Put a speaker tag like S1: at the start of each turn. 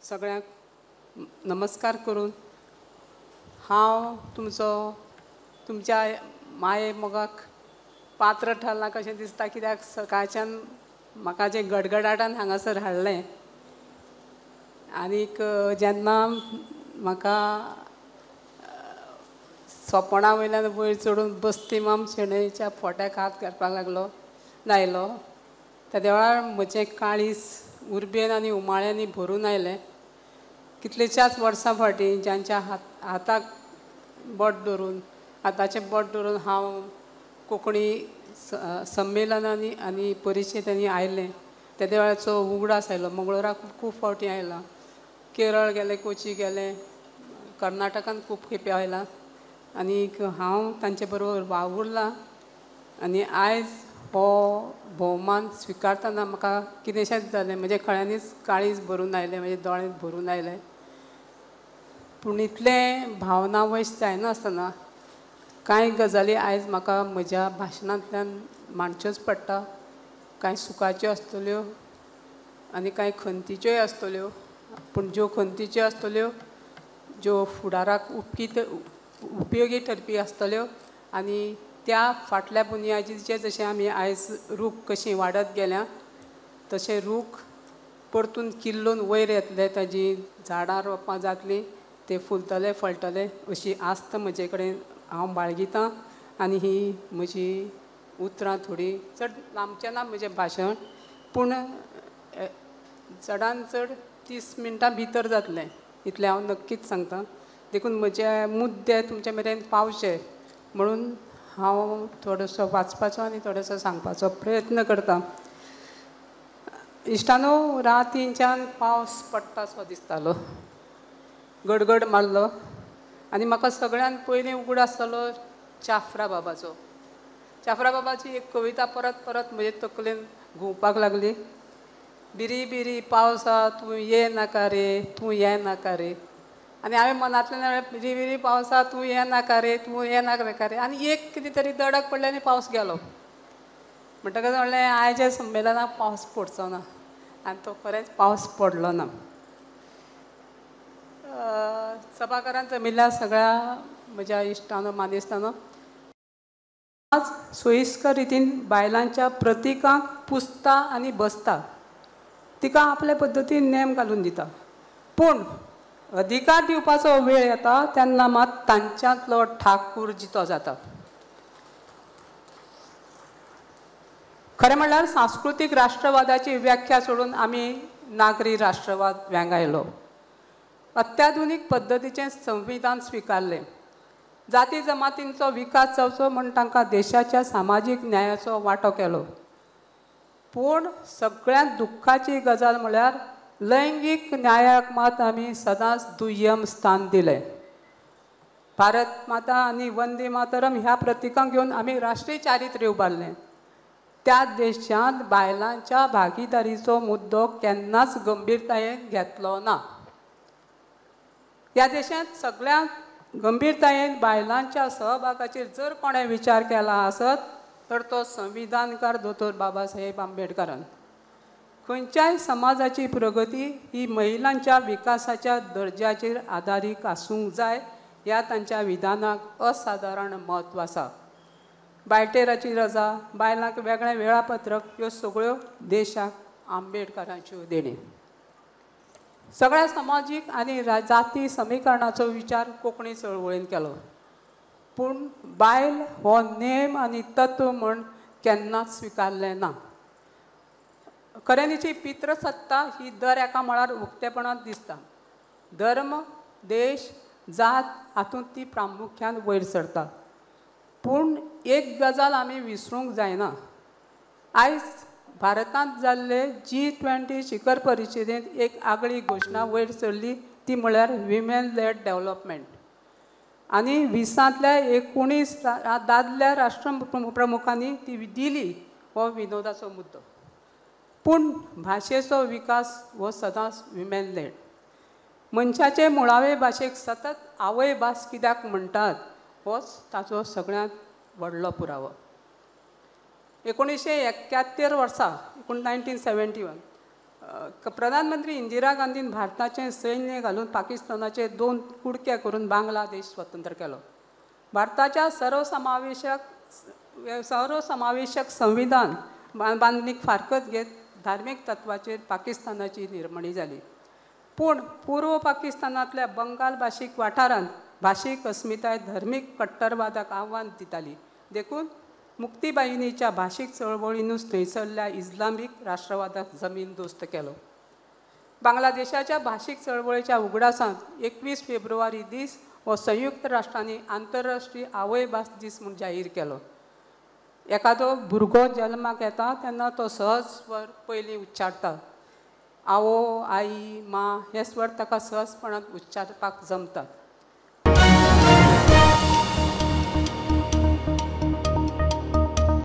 S1: सगळ्यांक नमस्कार करून हांव तुमच्या माये मोगाक पात्र ठरलां कशें दिसता, कित्याक सकाळच्यान म्हाका जें गडगडाटान हांगासर हाडलें आनीक जेन्ना म्हाका सोपणा वयल्यान वयर चडून बस्तीमाम शेणैच्या फोट्याक हात घालपाक लायलो त्या वेळार म्हजें काळीज उर्बेन आनी उमाळ्यांनी भरून आयलें. कितलेच्याच वर्सां फाटीं ज्यांच्या हाताक बोट धरून हाताचें बोट धरून हांव कोंकणी संमेलनांनी आनी परिशदेनी आयलें त्या वेळाचो उगडास आयलो. मंगळूराक खूब फावटी आयलां, केरळ गेलें, कोची गेलें, कर्नाटकान खूब खेपे आयलां आनीक हांव तांचे बरोबर वावुरलां. आनी आयज हो भोवमान स्विकारतना म्हाका कितेंशेंच जालें, म्हज्या खळ्यांनीच काळीज भरून आयलें, म्हजे दोळे भरून आयले. पूण इतलें भावना वयस जायनासतना कांय गजाली आयज म्हाका म्हज्या भाशणांतल्यान मांडच्योच पडटा. कांय सुखाच्यो आसतल्यो आनी कांय खंतीच्योय आसतल्यो, पूण ज्यो खंतीच्यो आसतल्यो ज्यो फुडाराक उपयोगी ठरपी आसतल्यो आनी त्या फाटल्या बुनयादीचेर जशें आमी आयज रूख कशीं वाडत गेल्या तशें रूख परतून किल्लून वयर येतले, ताजी झाडां रोंपां जातलीं, ते फुलतले फळटले अशी आस्त म्हजे कडेन हांव बाळगितां. आनी ही म्हजी उतरां थोडी चड लांबचें ना म्हजें भाशण, पूण चडांत चड 30 मिनटां भितर जातलें इतलें हांव नक्कीच सांगतां. देखून म्हजे मुद्दे तुमचे मेरेन पावचे म्हणून हांव थोडोसो वाचपाचो आनी थोडोसो सांगपाचो प्रयत्न करतां. इश्टानो, रातींच्यान पावस पडटासो दिसतालो, गडगड मारलो आनी म्हाका सगळ्यान पयलीं उगडास जालो चाफरा बाबाचो. चाफरा बाबाची एक कविता परत परत म्हजे तकलेन घुंवपाक लागली. बिरी बिरी पावसा तूं ये नाका रे, तूं ये नाका रे. आनी हांवें मनांतल्यान बिरी बिरी पावसा तूं ये नाका रे, तूं ये नाका रे. आनी एक कितें तरी दडक पडलें आनी पावस गेलो. म्हणटकच म्हणलें आयच्या संमेलनाक पावस पडचो ना आनी तो खरेंच पावस पडलो ना. सभाघरांत जमिल्ल्या सगळ्या म्हज्या इश्टानो मानेस्तानो, आज सोयिस्कर रितीन बायलांच्या प्रतिकांक पुजता आनी बसता, तिका आपल्या पद्दतीन नेम घालून दिता. पूण अधिकार दिवपाचो वेळ येता तेन्ना मात तांच्यांतलो ठाकूर जितो जाता. खरें म्हणल्यार सांस्कृतीक राष्ट्रवादाची व्याख्या सोडून आमी नागरी राष्ट्रवाद वेंगायलो. अत्याधुनीक पद्दतीचें संविधान स्विकारलें. जाती जमातींचो विकास जावचो म्हूण तांकां देशाच्या सामाजीक न्यायाचो वांटो केलो. पूण सगळ्यांत दुख्खाची गजाल म्हळ्यार लैंगीक न्यायाक मात आमी सदांच दुय्यम स्थान दिलें. भारत माता आनी वंदे मातरम ह्या प्रतिकांक घेवन आमी राष्ट्रीय चारित्र्य उबारलें. त्या देशांत बायलांच्या भागीदारीचो मुद्दो केन्नाच गंभीरतायेन घेतलो ना. ह्या देशांत सगळ्यांत गंभीरतायेन बायलांच्या सहभागाचेर जर कोणें विचार केला आसत तर तो संविधानकार दोतोर बाबासाहेब आंबेडकरान. खंयच्याय समाजाची प्रगती ही महिलांच्या विकासाच्या दर्ज्याचेर आदारीत आसूंक जाय ह्या तांच्या विधानाक असाधारण म्हत्व आसा. बायटेराची रजा, बायलांक वेगळें वेळापत्रक ह्यो सगळ्यो देशाक आंबेडकरांच्यो देणी. सगळ्या सामाजीक आनी जाती समीकरणाचो विचार कोंकणी चळवळीन केलो. पूण बायल हो नेम आनी तत्व म्हूण केन्नाच स्विकारलें ना. खऱ्यानीची पितृसत्ता ही दर एका मळार उक्तेपणांत दिसता. धर्म, देश, जात हातूंत ती प्रामुख्यान वयर सरता. पूण एक गजाल आमी विसरूंक जायना. आयज भारतांत जाल्ले G20 शिखर परिशदेंत एक आगळी घोशणा वयर सरली, ती म्हळ्यार विमेन लेड डेव्हलपमेंट. आनी 20तल्या 19 दादल्या राष्ट्रप्रमुखांनी ती दिली हो विनोदाचो मुद्दो. पूण भाशेचो विकास हो सदांच विमेन लेड. मनशाचे मुळावे भाशेक सतत आवय भास कित्याक म्हणटात होच ताचो सगळ्यांत व्हडलो पुरावो. 1971 वर्सा 1971 प्रधानमंत्री इंदिरा गांधीन भारताचें सैन्य घालून पाकिस्तानाचे 2 कुडके करून बांगलादेश स्वतंत्र केलो. भारताच्या सर्वसमावेशक संविधान बांदणीक फारकत घेत धार्मीक तत्वाचेर पाकिस्तानाची निर्मणी जाली. पूण पूर्व पाकिस्तानांतल्या बंगाल भाशीक वाठारांत भाशीक अस्मिताय धर्मीक कट्टरवादाक आव्हान दिताली. देखून मुक्तीबाईनीच्या भाशीक चळवळीनूच थंयसरल्या इस्लामीक राष्ट्रवादाक जमीनदोस्त केलो. बांगलादेशाच्या भाशीक चळवळीच्या उगडासांत 21 फेब्रुवारी दीस हो संयुक्त राष्ट्रांनी आंतरराष्ट्रीय आवय भास दीस म्हूण जाहीर केलो. एखादो भुरगो जल्माक येता तेन्ना तो सहज स्वर पयलीं उच्चारता. आवो, आई, मा हे स्वर ताका सहजपणान उच्चारपाक जमतात.